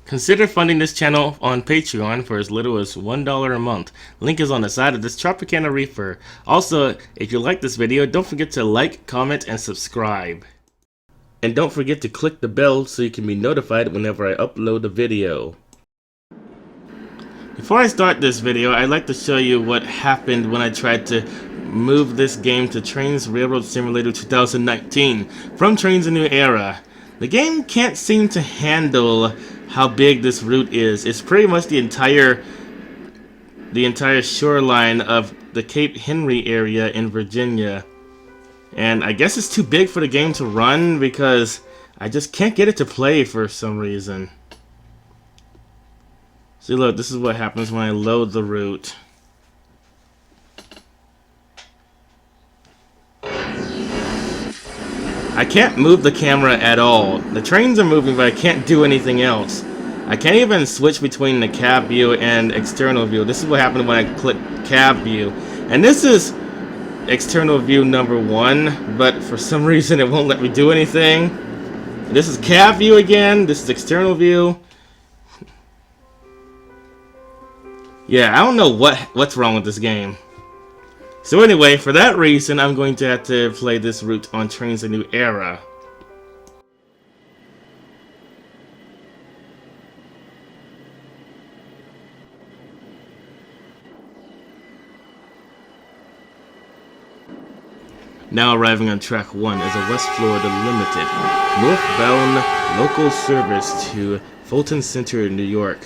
Consider funding this channel on Patreon for as little as $1 a month. Link is on the side of this Tropicana reefer. Also, if you like this video, don't forget to like, comment, and subscribe. And don't forget to click the bell so you can be notified whenever I upload a video. Before I start this video, I'd like to show you what happened when I tried to move this game to Trainz Railroad Simulator 2019 from Trainz: A New Era. The game can't seem to handle how big this route is. It's pretty much the entire shoreline of the Cape Henry area in Virginia. And I guess it's too big for the game to run because I just can't get it to play for some reason. See, look, this is what happens when I load the route. I can't move the camera at all. The trains are moving, but I can't do anything else. I can't even switch between the cab view and external view. This is what happened when I click cab view. And this is external view number 1, but for some reason it won't let me do anything. This is cab view again. This is external view. Yeah, I don't know what's wrong with this game. So anyway, for that reason, I'm going to have to play this route on Trainz: A New Era. Now arriving on track 1 is a West Florida Limited, northbound local service to Fulton Center, New York,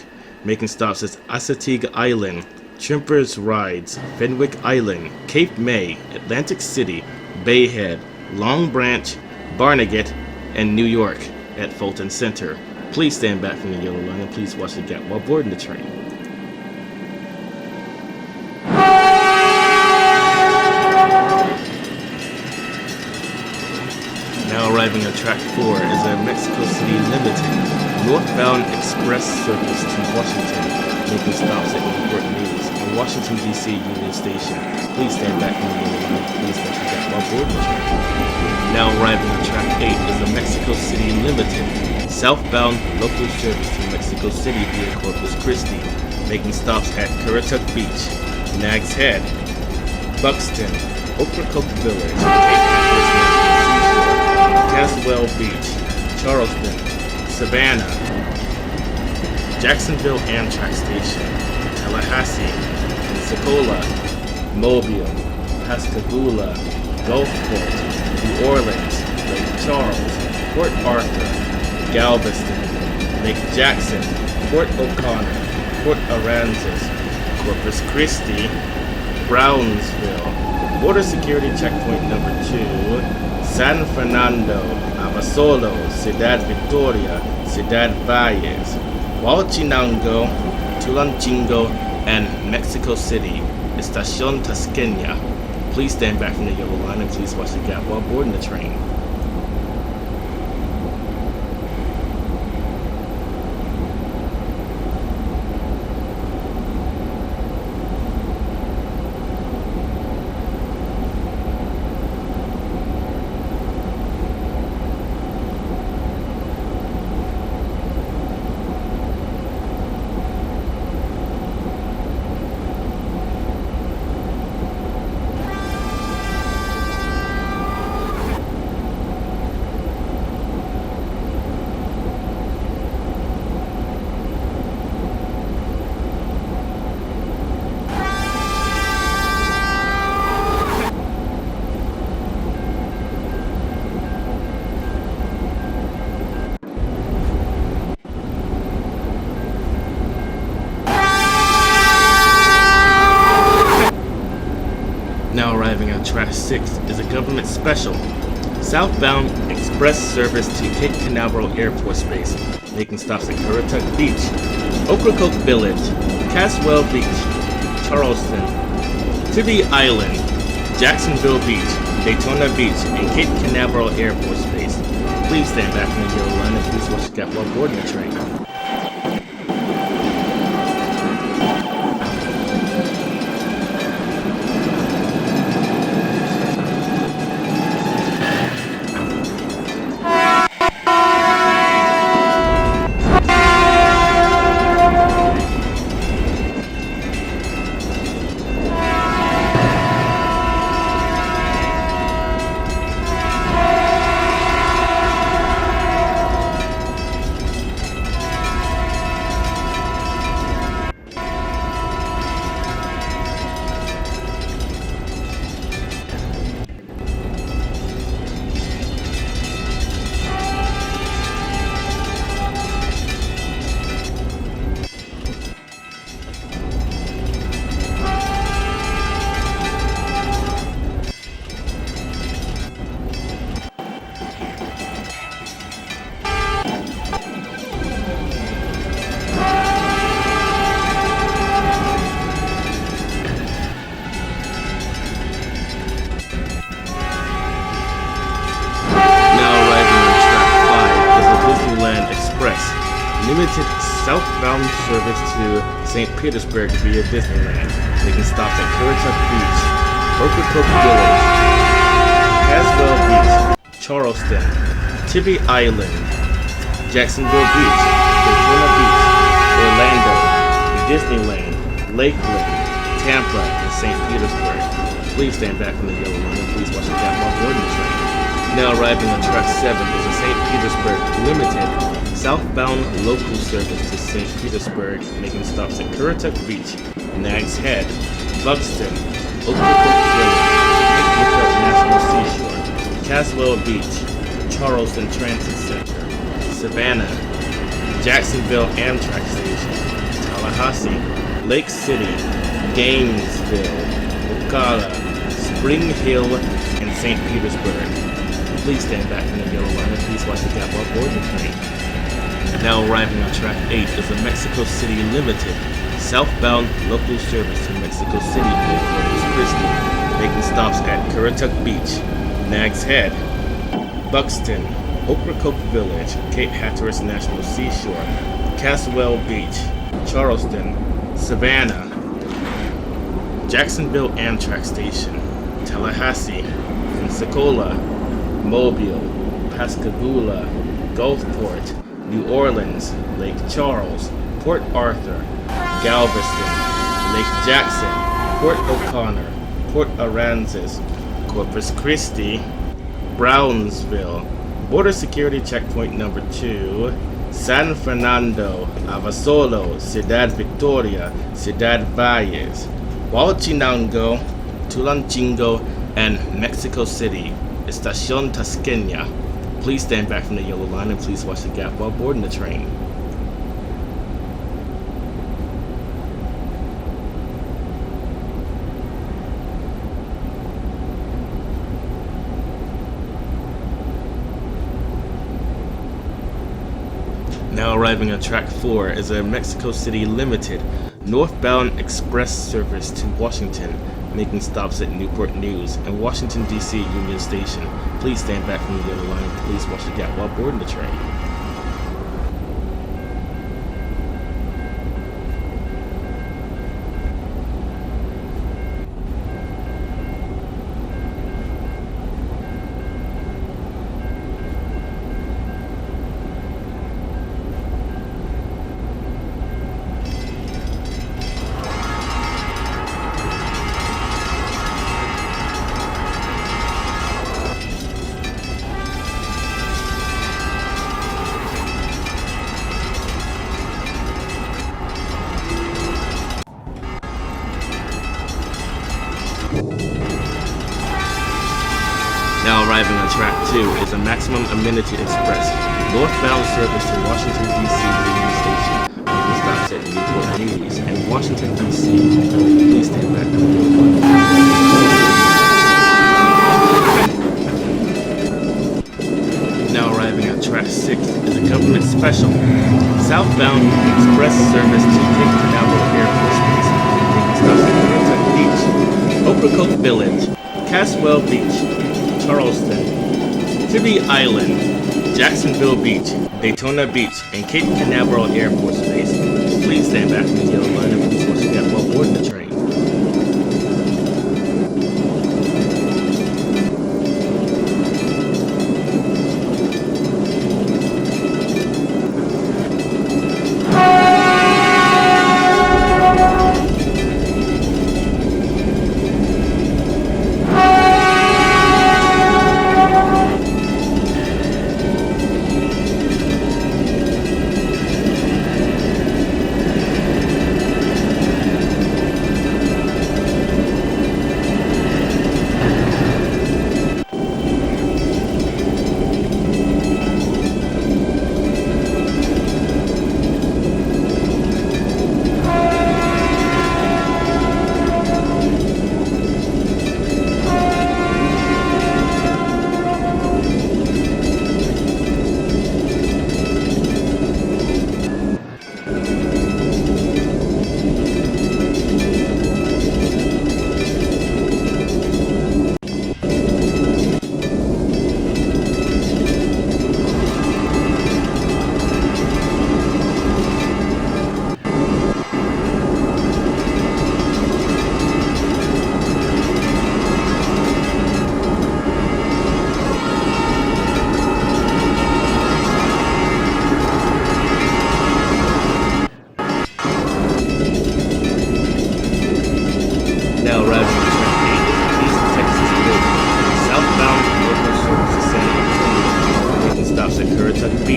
making stops at Assateague Island, Trimpers Rides, Fenwick Island, Cape May, Atlantic City, Bay Head, Long Branch, Barnegat, and New York at Fulton Center. Please stand back from the yellow line and please watch the gap while boarding the train. Now arriving at track 4 is a Mexico City Limited, northbound express service to Washington, making stops at Newport News and Washington, D.C. Union Station. Please stand back from the yellow line. Please watch the gap while boarding the train. Now arriving on track 8 is a Mexico City Limited, southbound local service to Mexico City via Corpus Christi, making stops at Currituck Beach, Nags Head, Buxton, Ocracoke Village, Caswell Beach, Charleston, Savannah, Jacksonville Amtrak Station, Tallahassee, Pensacola, Mobile, Pascagoula, Gulfport, New Orleans, Lake Charles, Port Arthur, Galveston, Lake Jackson, Port O'Connor, Port Aransas, Corpus Christi, Brownsville, Border Security Checkpoint number 2, San Fernando, Abasolo, Ciudad Victoria, Ciudad Valles, Huachinango, Tulancingo, and Mexico City, Estación Tasqueña. Please stand back from the yellow line and please watch the gap while boarding the train. Now arriving on track 6 is a government special, southbound express service to Cape Canaveral Air Force Base, making stops at Currituck Beach, Ocracoke Village, Caswell Beach, Charleston, Tybee Island, Jacksonville Beach, Daytona Beach, and Cape Canaveral Air Force Base. Please stand back from the yellow line and please watch the gap while boarding the train. limited southbound service to St. Petersburg via Disneyland, making stops at Currituck Beach, Ocracoke Village, Caswell Beach, Charleston, Tybee Island, Jacksonville Beach, Daytona Beach, Orlando, Disneyland, Lakeland, Tampa, and St. Petersburg. Please stand back from the yellow line and please watch the gap while boarding the train. Now arriving on track 7 is a St. Petersburg Limited southbound local service to St. Petersburg, making stops at Currituck Beach, Nag's Head, Buxton, Ocracoke Village, Lookout National Seashore, Caswell Beach, Charleston Transit Center, Savannah, Jacksonville Amtrak Station, Tallahassee, Lake City, Gainesville, Ocala, Spring Hill, and St. Petersburg. Please stand back from the yellow line and please watch the gap while boarding the train. Now arriving on track 8 is a Mexico City Limited southbound local service to Mexico City via Corpus Christi, making stops at Currituck Beach, Nag's Head, Buxton, Ocracoke Village, Cape Hatteras National Seashore, Caswell Beach, Charleston, Savannah, Jacksonville Amtrak Station, Tallahassee, Pensacola, Mobile, Pascagoula, Gulfport, New Orleans, Lake Charles, Port Arthur, Galveston, Lake Jackson, Port O'Connor, Port Aransas, Corpus Christi, Brownsville, Border Security Checkpoint number 2, San Fernando, Avasolo, Ciudad Victoria, Ciudad Valles, Huachinango, Tulancingo, and Mexico City, Estación Tasqueña. Please stand back from the yellow line and please watch the gap while boarding the train. Now arriving on track 4 is a Mexico City Limited northbound express service to Washington, making stops at Newport News and Washington, D.C. Union Station. Please stand back from the yellow line and please watch the gap while boarding the train. Now arriving on track 2 is a Maximum Amenity Express northbound service to Washington, D.C. Union Station, making stops at Newport News and Washington, D.C. Please stand back from the yellow line. Now arriving on track 6 is a government special southbound express service to Cape Canaveral Air Force Base, making stops at Currituck Beach, Ocracoke Village, Caswell Beach, Charleston, Tybee Island, Jacksonville Beach, Daytona Beach, and Cape Canaveral Air Force Base. Please stand back from the yellow line and please watch the gap while boarding the train.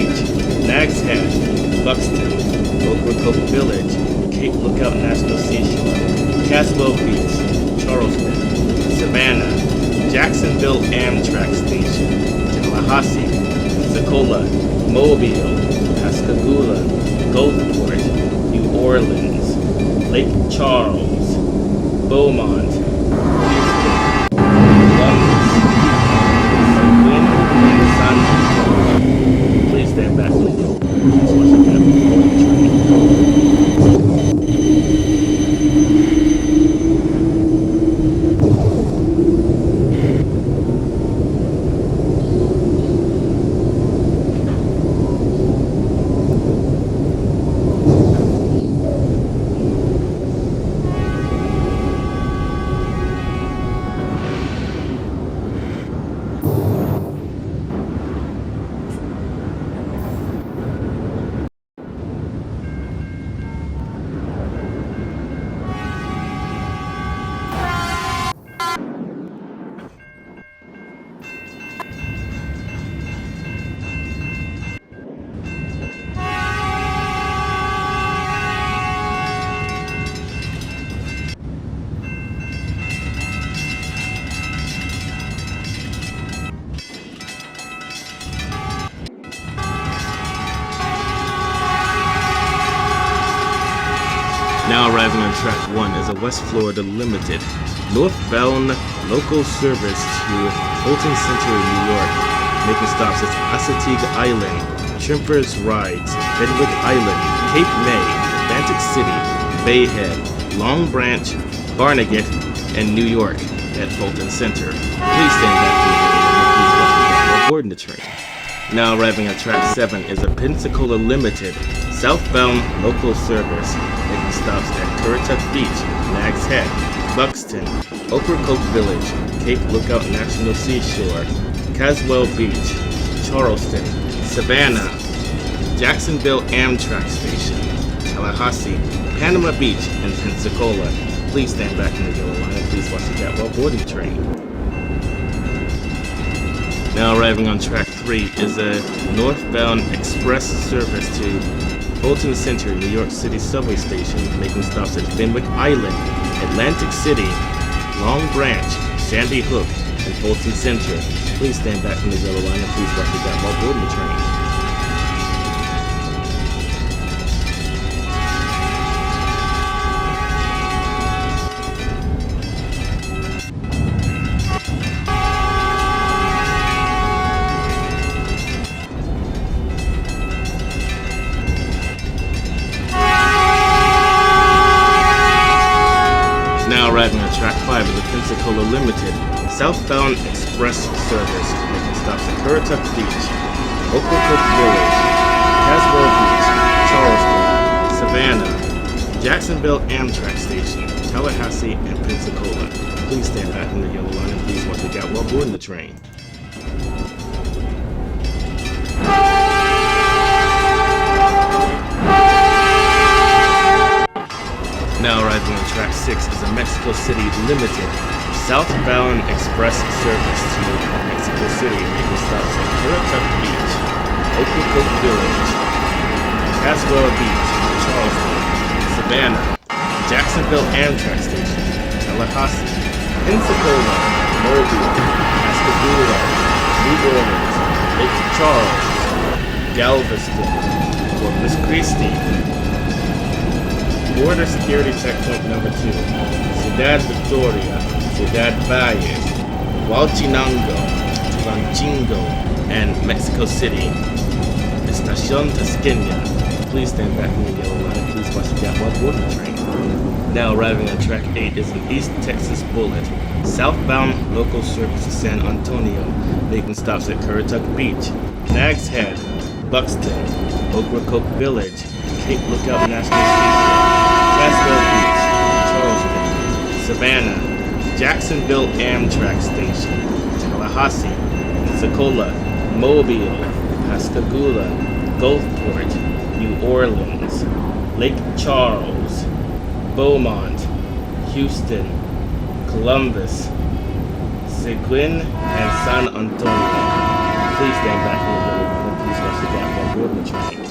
Beach, Nags Head, Buxton, Ocracoke Village, Cape Lookout National Seashore, Caswell Beach, Charleston, Savannah, Jacksonville Amtrak Station, Tallahassee, Pensacola, Mobile, Pascagoula, Gulfport, New Orleans, Lake Charles, Beaumont, Houston, Columbus, Seguin, and San Antonio. Please stand back from the hill. Now arriving on track 1 is a West Florida Limited, northbound local service to Fulton Center, New York, making stops at Assateague Island, Trimpers Rides, Fenwick Island, Cape May, Atlantic City, Bay Head, Long Branch, Barnegat, and New York at Fulton Center. Please stand back while boarding the train. Now arriving on track 7 is a Pensacola Limited, southbound local service, making stops at Currituck Beach, Nags Head, Buxton, Ocracoke Village, Cape Lookout National Seashore, Caswell Beach, Charleston, Savannah, Jacksonville Amtrak Station, Tallahassee, Panama Beach, and Pensacola. Please stand back in the yellow line and please watch the gap while boarding the train. Now arriving on track 3 is a northbound express service to Fulton Center, New York City subway station, making stops at Fenwick Island, Atlantic City, Long Branch, Sandy Hook, and Fulton Center. Please stand back from the yellow line and please watch the gap while boarding the train. Now arriving on track 5 is the Pensacola Limited, southbound express service, making stops at Currituck Beach, Ocracoke Village, Caswell Beach, Charleston, Savannah, Jacksonville Amtrak Station, Tallahassee, and Pensacola. Please stand back in the yellow line and please watch the gap while boarding the train. Now arriving on track 6 is a Mexico City Limited, southbound express service to Mexico City, making stops at Currituck Beach, Ocracoke Village, Caswell Beach, Charleston, Savannah, Jacksonville Amtrak Station, Tallahassee, Pensacola, Mobile, Pascagoula, New Orleans, Lake Charles, Galveston, Corpus Christi, Border Security Checkpoint number 2, Ciudad Victoria, Ciudad Valles, Huachinango, Tulancingo, and Mexico City. Estación Tasqueña. Please stand back in the yellow line and please watch the gap while boarding the train. Now arriving on track 8 is an East Texas Bullet, southbound local service to San Antonio, making stops at Currituck Beach, Nags Head, Buxton, Ocracoke Village, Cape Lookout National Seashore, Caswell Beach, Charleston, Savannah, Jacksonville Amtrak Station, Tallahassee, Pensacola, Mobile, Pascagoula, Gulfport, New Orleans, Lake Charles, Beaumont, Houston, Columbus, Seguin, and San Antonio. Please stand back from the yellow line and please watch the gap while boarding the train.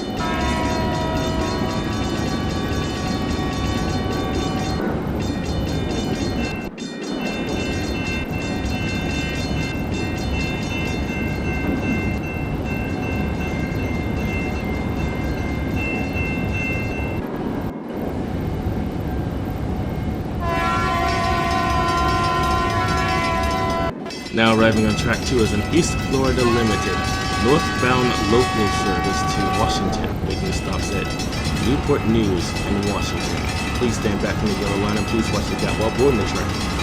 Now arriving on track 2 is an East Florida Limited northbound local service to Washington, making stops at Newport News in Washington. Please stand back from the yellow line and please watch the gap while boarding the train.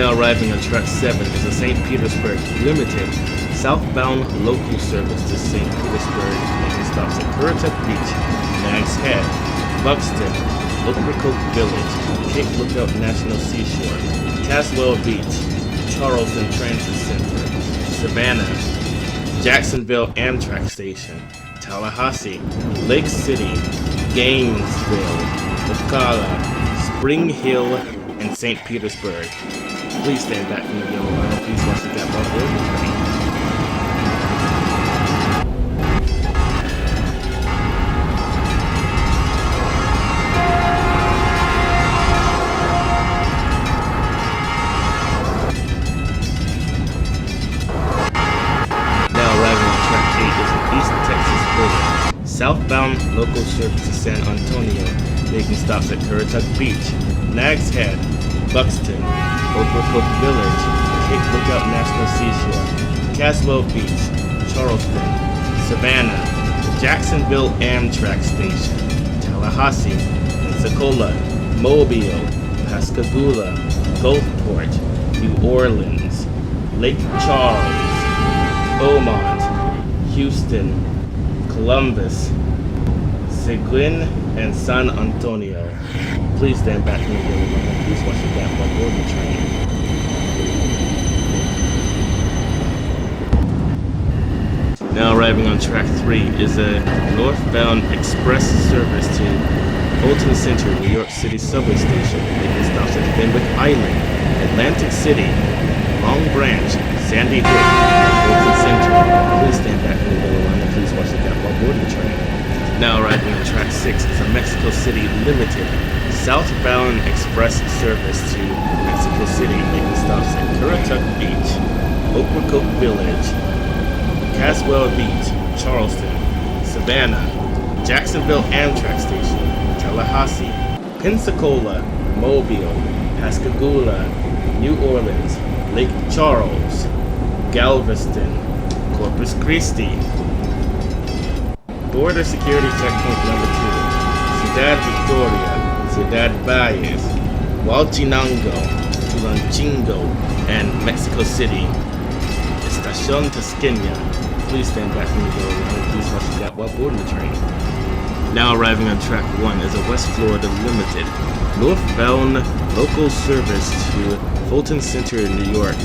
Now arriving on track 7 is a St. Petersburg Limited southbound local service to St. Petersburg, making stops at Currituck Beach, Nags Head, Buxton, Ocracoke Village, Cape Lookout National Seashore, Caswell Beach, Charleston Transit Center, Savannah, Jacksonville Amtrak Station, Tallahassee, Lake City, Gainesville, Ocala, Spring Hill, and St. Petersburg. Please stand back from the yellow line and please watch the gap while boarding the train. Now arriving on track 8 is an East Texas Bullet southbound local service to San Antonio, making stops at Currituck Beach, Nags Head, Buxton, Ocracoke Village, Cape Lookout National Seashore, Caswell Beach, Charleston, Savannah, Jacksonville Amtrak Station, Tallahassee, Pensacola, Mobile, Pascagoula, Gulfport, New Orleans, Lake Charles, Beaumont, Houston, Columbus, Seguin, and San Antonio. Please stand back from the yellow line and please watch the gap while boarding the train. Now arriving on track 3 is a northbound express service to Fulton Center, New York City subway station, making stops at Fenwick Island, Atlantic City, Long Branch, Sandy Hook, and Fulton Center. Please stand back from the yellow line and please watch the gap while boarding the train. Now arriving on track 6 is a Mexico City Limited southbound express service to Mexico City, making stops at Currituck Beach, Ocracoke Village, Caswell Beach, Charleston, Savannah, Jacksonville Amtrak Station, Tallahassee, Pensacola, Mobile, Pascagoula, New Orleans, Lake Charles, Galveston, Corpus Christi. Border security checkpoint number 2, Ciudad Victoria, Ciudad Valles, Huachinango, Tulancingo, and Mexico City. Estación Tasqueña. Please stand back from the yellow line and please watch the gap while boarding the train. Now arriving on track 1 is a West Florida Limited northbound local service to Fulton Center, New York,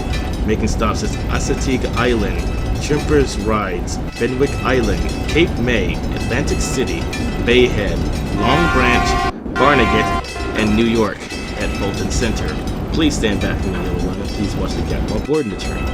making stops at Assateague Island, Trimpers Rides, Fenwick Island, Cape May, Atlantic City, Bayhead, Long Branch, Barnegat, and New York at Fulton Center. Please stand back from the yellow line and please watch the gap while boarding the train.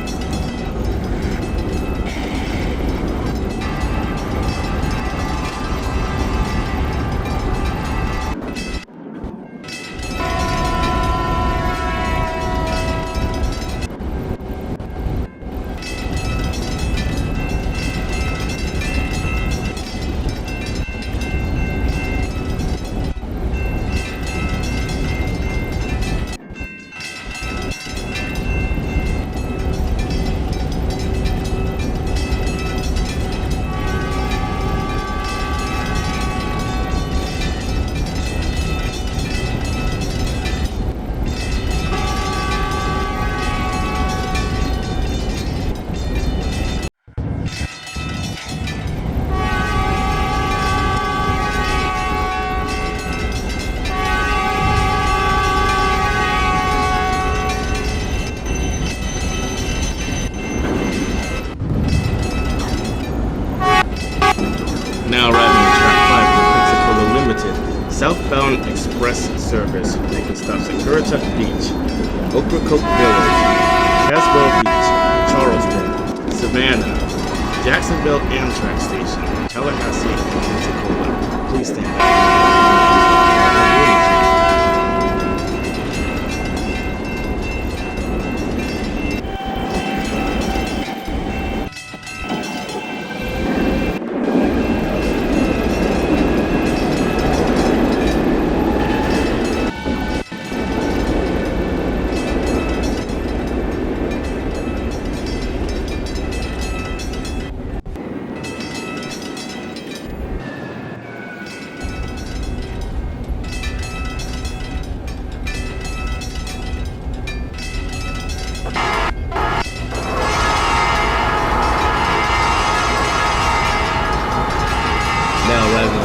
Now arriving at track 5 for Pensacola Limited, Southbound Express service making stops at Currituck Beach, Ocracoke Village, Caswell Beach, Charleston, Savannah, Jacksonville Amtrak Station, Tallahassee, and Pensacola. Please stand by.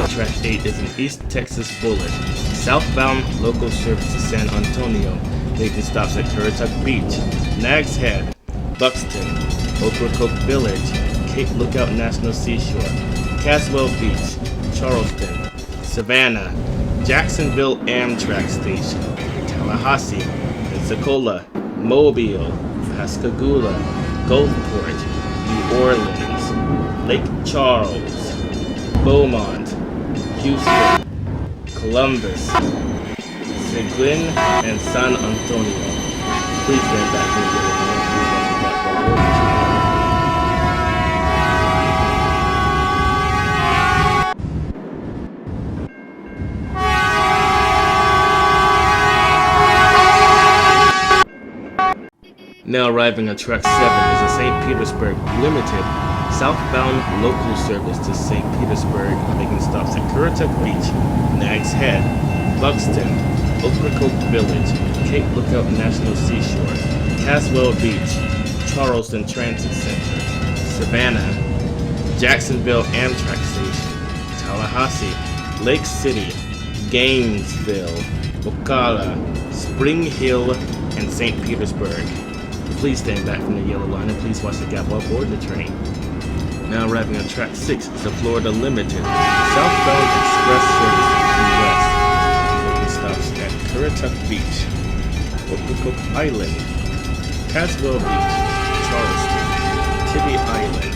Track 8 is an East Texas Bullet, southbound local service to San Antonio, making stops at Currituck Beach, Nags Head, Buxton, Ocracoke Village, Cape Lookout National Seashore, Caswell Beach, Charleston, Savannah, Jacksonville Amtrak Station, Tallahassee, Pensacola, Mobile, Pascagoula, Gulfport, New Orleans, Lake Charles, Beaumont, Houston, Columbus, Seguin, and San Antonio. Please stand back from the Now arriving at track 7 is a St. Petersburg Limited, southbound local service to St. Petersburg, making stops at Currituck Beach, Nags Head, Buxton, Ocracoke Village, Cape Lookout National Seashore, Caswell Beach, Charleston Transit Center, Savannah, Jacksonville Amtrak Station, Tallahassee, Lake City, Gainesville, Ocala, Spring Hill, and St. Petersburg. Please stand back from the yellow line and please watch the gap while boarding the train. Now arriving on track 6 is the Florida Limited, southbound express service to Key West, making stops at Currituck Beach, Ocracoke Island, Caswell Beach, Charleston, Tybee Island,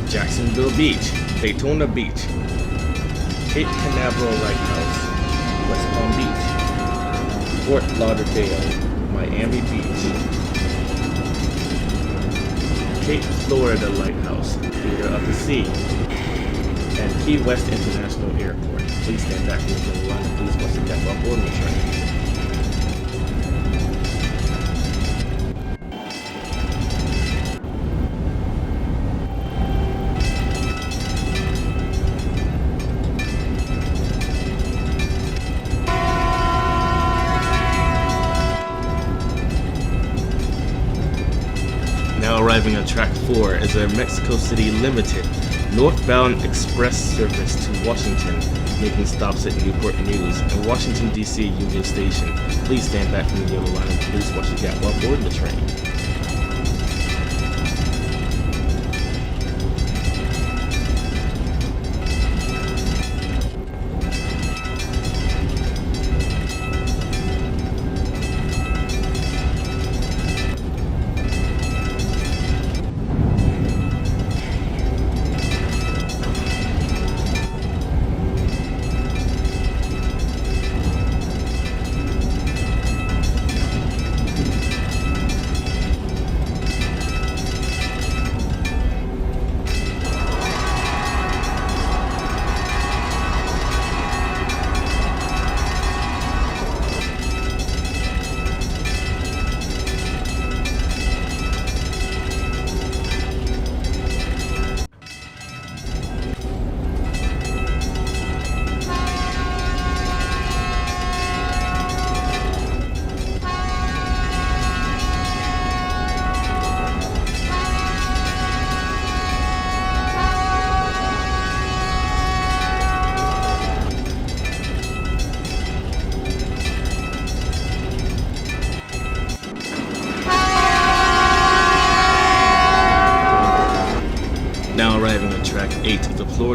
Jacksonville Beach, Daytona Beach, Cape Canaveral Lighthouse, West Palm Beach, Fort Lauderdale, Miami Beach, Cape Florida Lighthouse, Theater of the Sea, and Key West International Airport. Please stand back from the yellow line and please watch the gap while boarding the train. Now arriving on track 4 is a Mexico City Limited, northbound express service to Washington, making stops at Newport News and Washington, D.C. Union Station. Please stand back from the yellow line and please watch the gap while boarding the train.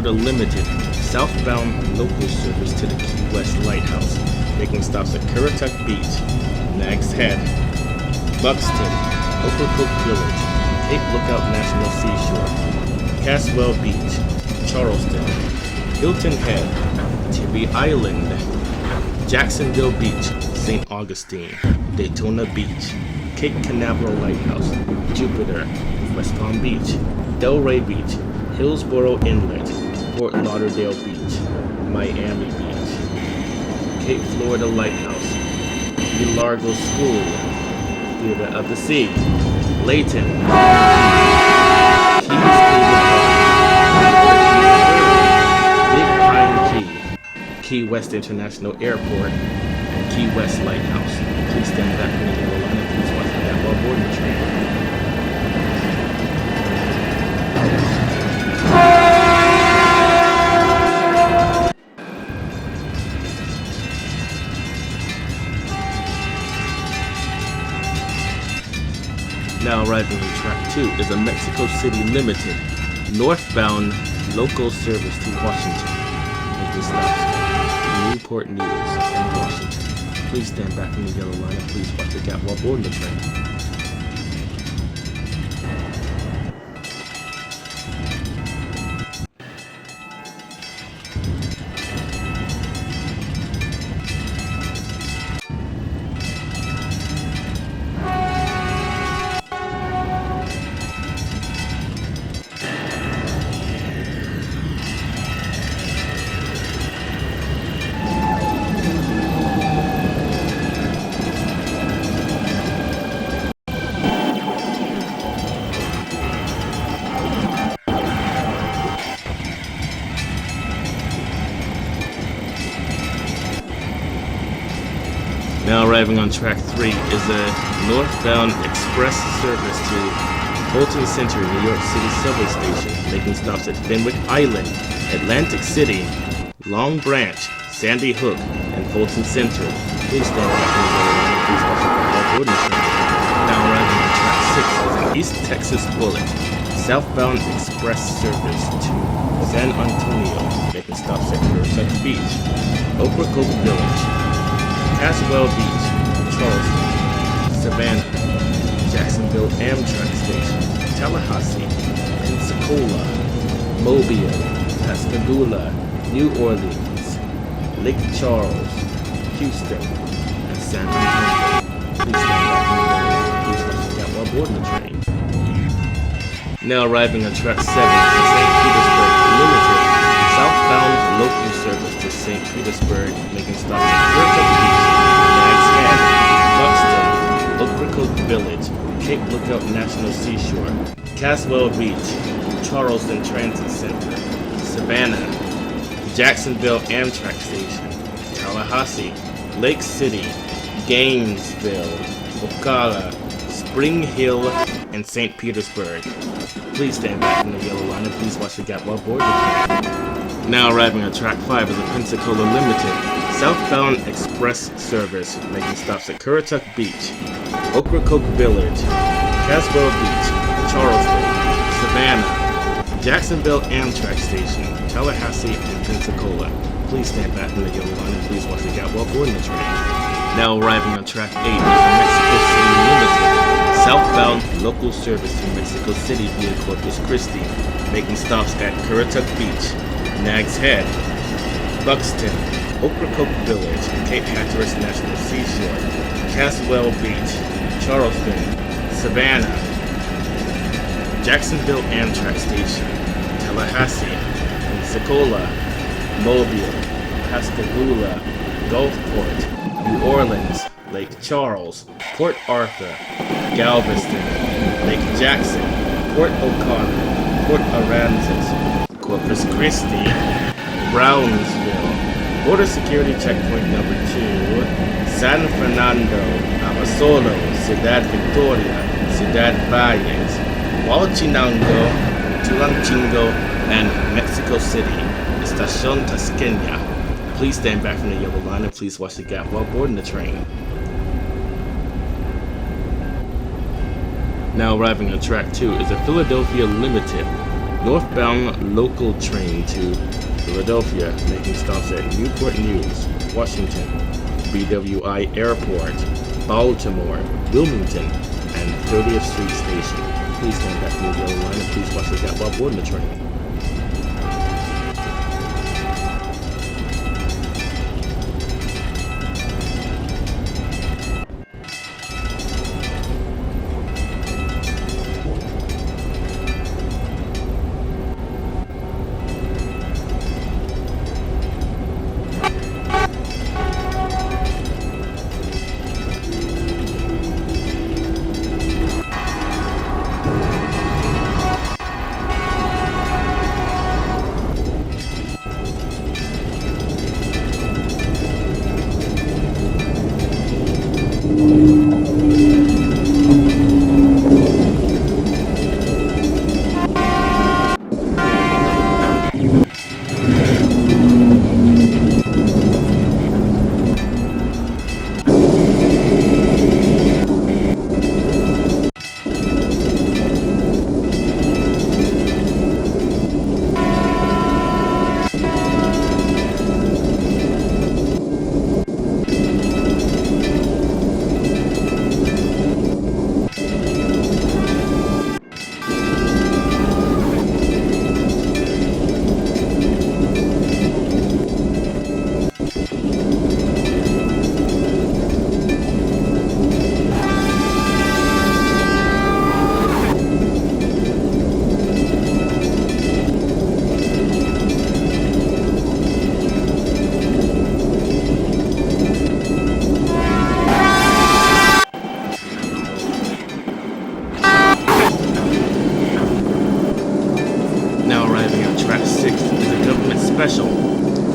Florida Limited, southbound local service to the Key West Lighthouse, making stops at Currituck Beach, Nags Head, Buxton, Ocracoke Village, Cape Lookout National Seashore, Caswell Beach, Charleston, Hilton Head, Tibby Island, Jacksonville Beach, St. Augustine, Daytona Beach, Cape Canaveral Lighthouse, Jupiter, West Palm Beach, Delray Beach, Hillsborough Inlet, Fort Lauderdale Beach, Miami Beach, Cape Florida Lighthouse, Key Largo School, Theater of the Sea, Layton, Keys Cable Park, Big Pine Key, Key West International Airport, and Key West Lighthouse. Please stand back from the yellow line and please watch for that while boarding the train. Now arriving on track 2 is a Mexico City Limited, northbound local service to Washington, making stops at Newport News and Washington. Please stand back from the yellow line and please watch the gap while boarding the train. Now arriving on track 3 is a northbound express service to Fulton Center, New York City subway station, making stops at Fenwick Island, Atlantic City, Long Branch, Sandy Hook, and Fulton Center. Please stand back from the yellow line and please watch the boarding train. Now arriving on track 6 is an East Texas Bullet, southbound express service to San Antonio, making stops at Currituck Beach, Ocracoke Village, Caswell Beach, Charleston, Savannah, Jacksonville Amtrak Station, Tallahassee, Pensacola, Mobile, Pascagoula, New Orleans, Lake Charles, Houston, and San Antonio. Please stand back from the please watch the gap while boarding the train. Now arriving on track 7 is St. Petersburg Limited, southbound local service to St. Petersburg, making stops at Currituck Beach, Nags Head, Buxton, Ocracoke Village, Cape Lookout National Seashore, Caswell Beach, Charleston Transit Center, Savannah, Jacksonville Amtrak Station, Tallahassee, Lake City, Gainesville, Ocala, Spring Hill, and St. Petersburg. Please stand back from the yellow line and please watch the gap while boarding the train. Now arriving on track 5 is a Pensacola Limited, southbound express service, making stops at Currituck Beach, Ocracoke Village, Caswell Beach, Charleston, Savannah, Jacksonville Amtrak Station, Tallahassee, and Pensacola. Please stand back from the yellow line and please watch the gap while boarding the train. Now arriving on track 8 is the Mexico City Limited, southbound local service to Mexico City via Corpus Christi, making stops at Currituck Beach, Nags Head, Buxton, Ocracoke Village, Cape Hatteras National Seashore, Caswell Beach, Charleston, Savannah, Jacksonville Amtrak Station, Tallahassee, Pensacola, Mobile, Pascagoula, Gulfport, New Orleans, Lake Charles, Port Arthur, Galveston, Lake Jackson, Port O'Connor, Port Aransas, Corpus Christi, Brownsville, Border Security Checkpoint number 2, San Fernando, Abasolo, Ciudad Victoria, Ciudad Valles, Hualchinango, Tulancingo, and Mexico City, Estación Tasqueña. Please stand back from the yellow line and please watch the gap while boarding the train. Now arriving on track 2 is a Philadelphia Limited, Northbound local train to Philadelphia, making stops at Newport News, Washington, BWI Airport, Baltimore, Wilmington, and 30th Street Station. Please stand back from the yellow line and please watch the gap while boarding the train.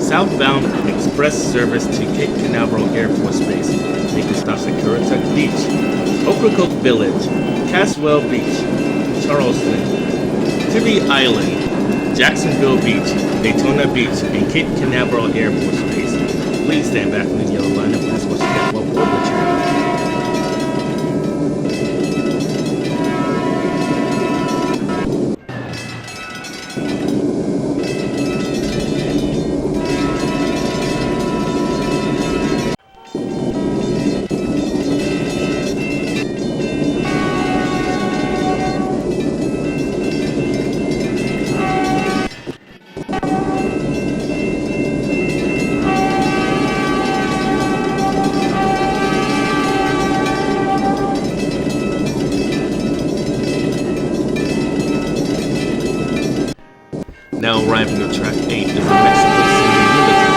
Southbound express service to Cape Canaveral Air Force Base, making stops at Currituck Beach, Ocracoke Village, Caswell Beach, Charleston, Tybee Island, Jacksonville Beach, Daytona Beach, and Cape Canaveral Air Force Base. Please stand back from the yellow line and please watch the gap while boarding the train. Now arriving at track 8 is the Mexico City Limited,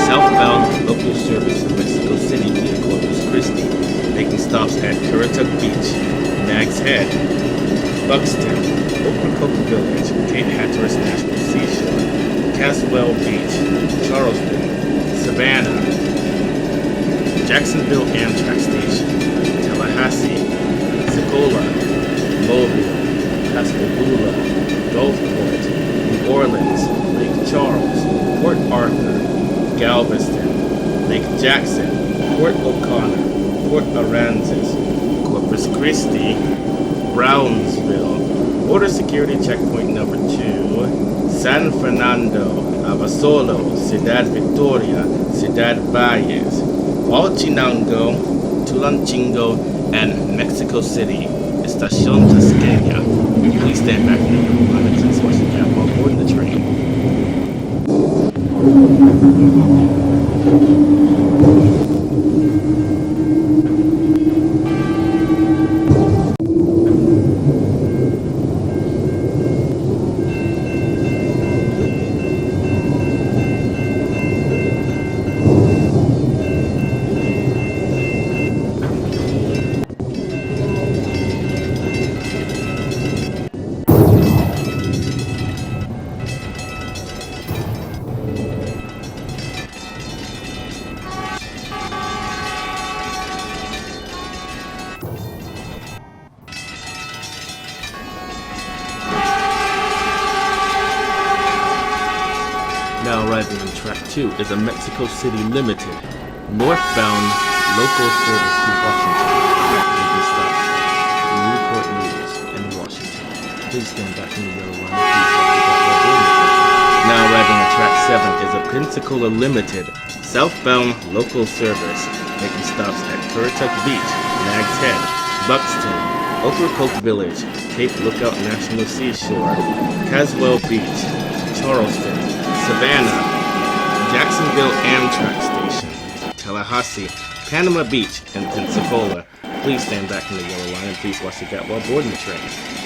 southbound local service to Mexico City via Corpus Christi, making stops at Currituck Beach, Nags Head, Buxton, Ocracoke Village, Cape Hatteras National Seashore, Caswell Beach, Charleston, Savannah, Jacksonville Amtrak Station, Tallahassee, Pensacola, Mobile, Pascagoula, Gulfport, New Orleans, Lake Charles, Port Arthur, Galveston, Lake Jackson, Port O'Connor, Port Aransas, Corpus Christi, Brownsville, Border Security Checkpoint number 2, San Fernando, Abasolo, Ciudad Victoria, Ciudad Valles, Huachinango, Tulancingo, and Mexico City, Estación Tasqueña. Please stand back from the yellow line and please watch the gap while boarding the train. Now arriving on track 2 is a Mexico City Limited, northbound local service to Washington, making stops at Newport News and Washington. Please stand back from the yellow line. arriving at track 7 is a Pensacola Limited southbound local service making stops at Currituck Beach, Nag's Head, Buxton, Ocracoke Village, Cape Lookout National Seashore, Caswell Beach, Charleston, Savannah, Jacksonville Amtrak Station, Tallahassee, Panama Beach, and Pensacola. Please stand back from the yellow line and please watch the gap while boarding the train.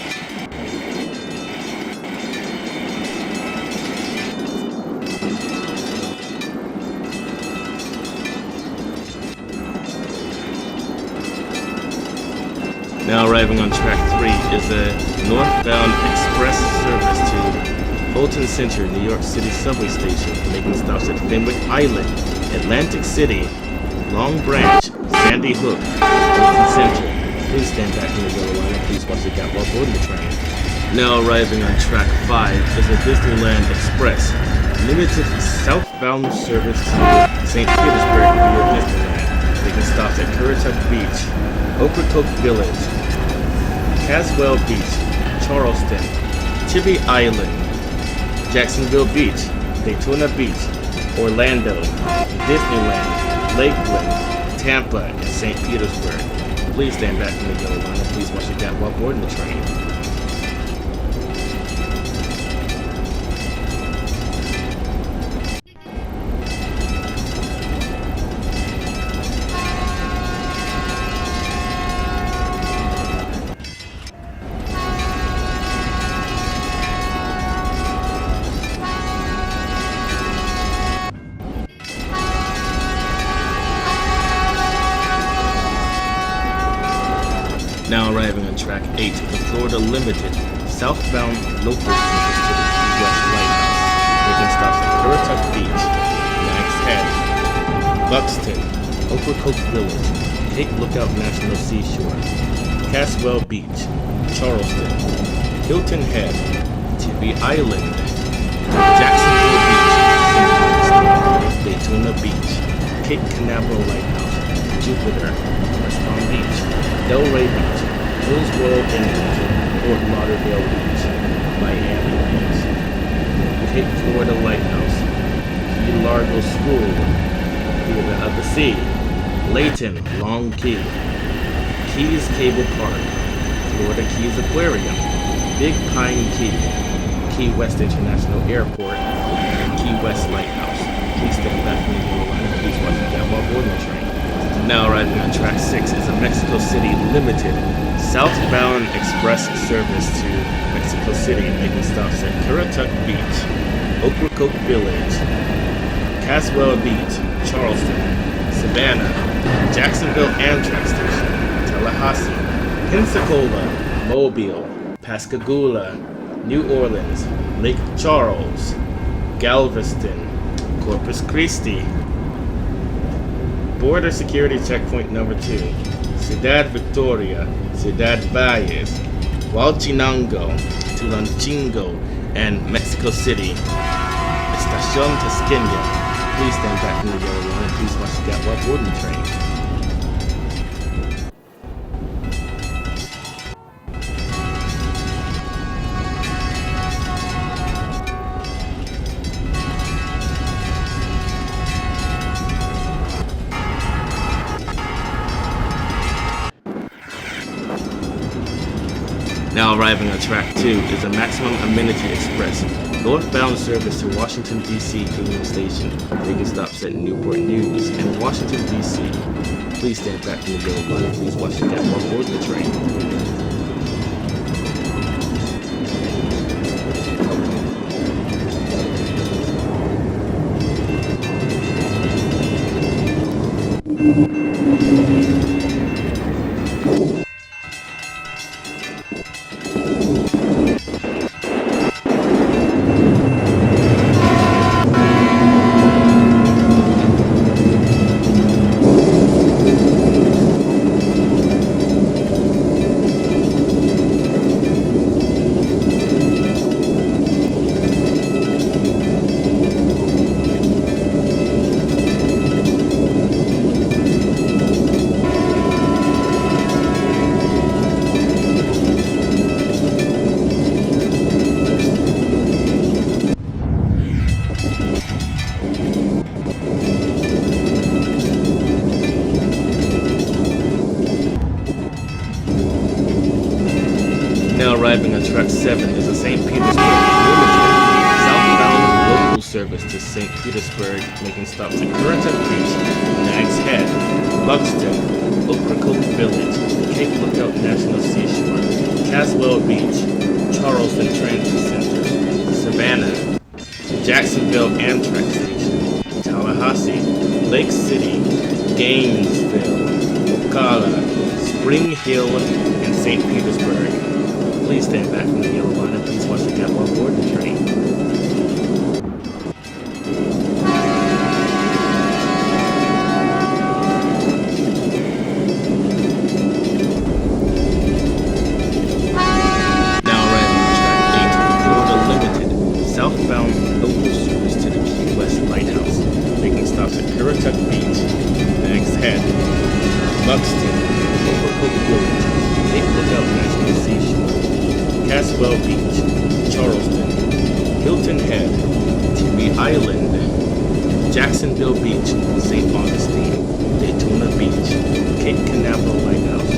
Now arriving on track 3 is a northbound express service to Fulton Center, New York City subway station, making stops at Fenwick Island, Atlantic City, Long Branch, Sandy Hook, Fulton Center. Please stand back in the yellow line and please watch the gap while boarding the train. Now arriving on track 5 is a Disneyland Express limited southbound service to St. Petersburg via Disneyland, making stops at Currituck Beach, Ocracoke Village, Caswell Beach, Charleston, Tybee Island, Jacksonville Beach, Daytona Beach, Orlando, Disneyland, Lakeland, Tampa, and St. Petersburg. Please stand back from the yellow line and please watch the gap while boarding the train. Now arriving on track 8, the Florida Limited southbound local service to the Key West Lighthouse, making stops at Currituck Beach, Nag's Head, Buxton, Ocracoke Village, Cape Lookout National Seashore, Caswell Beach, Charleston, Hilton Head, Tybee Island, Jacksonville Beach, Daytona Beach, Cape Canaveral Lighthouse, Jupiter, West Palm Beach, Delray Beach, Hillsborough Inlet, Fort Lauderdale Beach, Miami Beach, Cape Florida Lighthouse, Key Largo School, Theater of the Sea, Layton, Long Key, Keys Cable Park, Florida Keys Aquarium, Big Pine Key, Key West International Airport, and Key West Lighthouse. Please stand back from the yellow line and please watch the gap while boarding the train. Now arriving on track 6 is a Mexico City Limited southbound express service to Mexico City, making stops at Currituck Beach, Ocracoke Village, Caswell Beach, Charleston, Savannah, Jacksonville Amtrak Station, Tallahassee, Pensacola, Mobile, Pascagoula, New Orleans, Lake Charles, Galveston, Corpus Christi, Border Security Checkpoint Number 2, Ciudad Victoria, Ciudad Valles, Huachinango, Tulancingo, and Mexico City. Estación Tasqueña. Please stand back from the yellow line and please watch the gap while boarding the train. Now arriving on track 2 is a Maximum Amenity Express northbound service to Washington, D.C. Union Station, making stops at Newport News and Washington, D.C. Please stand back from the yellow line and please watch the gap while boarding the train. Now arriving on track 7 is a St. Petersburg Limited southbound local service to St. Petersburg, making stops at Currituck Beach, Nag's Head, Buxton, Ocracoke Village, Cape Lookout National Seashore, Caswell Beach, Charleston Trainz Center, Savannah, Jacksonville Amtrak Station, Tallahassee, Lake City, Gainesville, Ocala, Spring Hill, and St. Petersburg. Please stand back from the yellow line and please watch the gap on board the train. Now arriving on track 8, Florida Limited, southbound local service to the Key West Lighthouse, making stops at Currituck Beach, Nag's Head, Buxton, Ocracoke Village, Cape Lookout National Seashore, Caswell Beach, Charleston, Hilton Head, Tybee Island, Jacksonville Beach, St. Augustine, Daytona Beach, Cape Canaveral Lighthouse,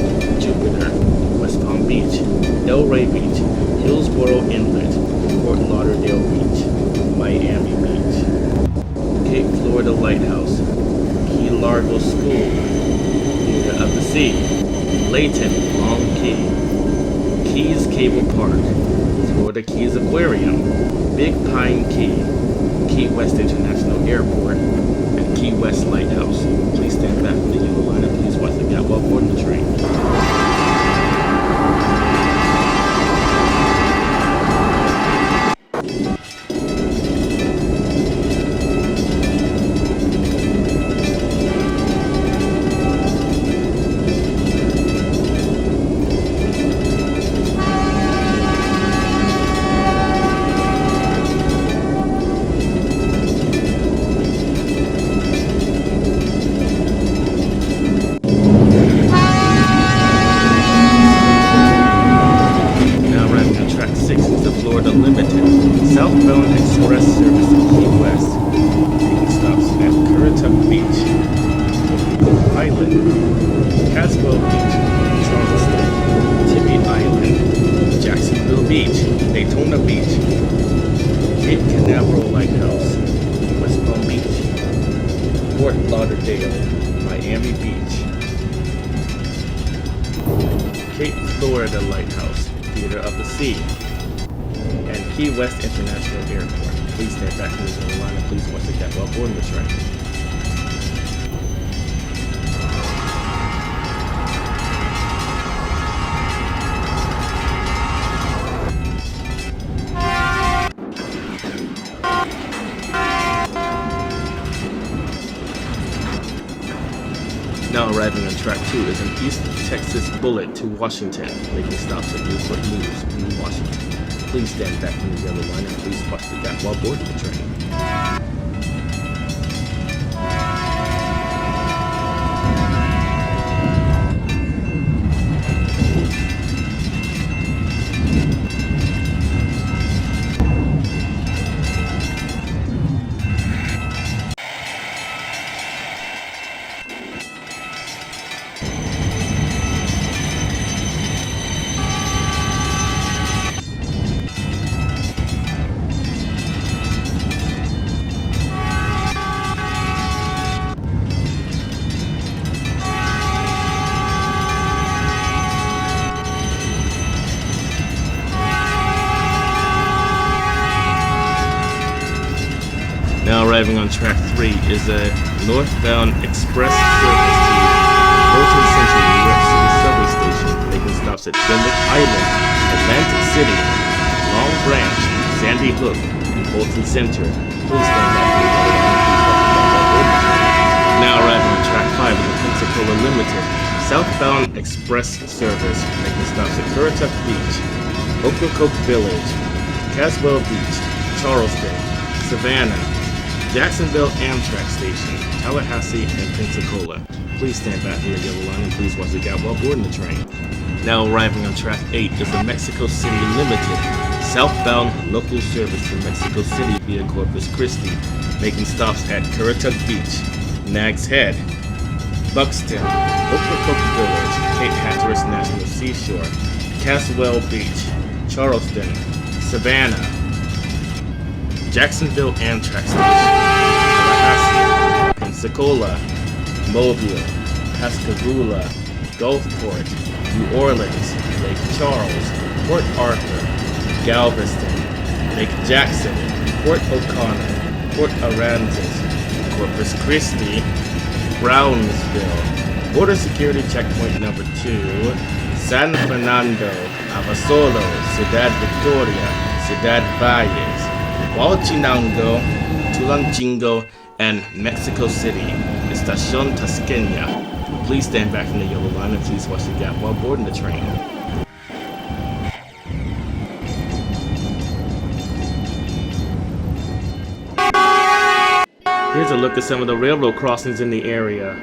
Jupiter, West Palm Beach, Delray Beach, Hillsborough Inlet, Fort Lauderdale Beach, Miami Beach, Cape Florida Lighthouse, Key Largo School, Theater of the Sea, Layton, Long Key, Keys Cable Park, Florida Keys Aquarium, Big Pine Key, Key West International Airport, and Key West Lighthouse. Please stand back from the yellow line and please watch the gap while boarding the train. Southbound Express service to Key West, making stops at Currituck Beach, Island, Caswell Beach, Charleston, Tybee Island, Jacksonville Beach, Daytona Beach, Cape Canaveral Lighthouse, West Palm Beach, Fort Lauderdale, Miami Beach, Cape Florida Lighthouse, Theater of the Sea, and Key West International Airport. Please stand back from the yellow line and please watch the gap while boarding the train. Now arriving on track 2 is an East Texas Bullet to Washington, making stops at Newport News in Washington. Please stand back from the yellow line and please watch the gap while boarding the train. Now arriving on track 3 is a Northbound Express service to Fulton Center, New York City subway station, making stops at Fenwick Island, Atlantic City, Long Branch, Sandy Hook, and Fulton Center. Please stand back from the yellow line. Now arriving on track 5 is a Pensacola Limited southbound express service, making stops at Currituck Beach, Ocracoke Village, Caswell Beach, Charleston, Savannah, Jacksonville Amtrak Station, Tallahassee, and Pensacola. Please stand back from the yellow line and please watch the gap while boarding the train. Now arriving on track 8 is the Mexico City Limited southbound local service to Mexico City via Corpus Christi, making stops at Currituck Beach, Nag's Head, Buxton, Ocracoke Village, Cape Hatteras National Seashore, Caswell Beach, Charleston, Savannah, Jacksonville Amtrak Station, Tallahassee, Pensacola, Mobile, Pascagoula, Gulfport, New Orleans, Lake Charles, Port Arthur, Galveston, Lake Jackson, Port O'Connor, Port Aransas, Corpus Christi, Brownsville, Border Security Checkpoint number 2, San Fernando, Abasolo, Ciudad Victoria, Ciudad Valles, Huachinango, Tulancingo, and Mexico City, Estación Tasqueña. Please stand back from the yellow line and please watch the gap while boarding the train. Here's a look at some of the railroad crossings in the area.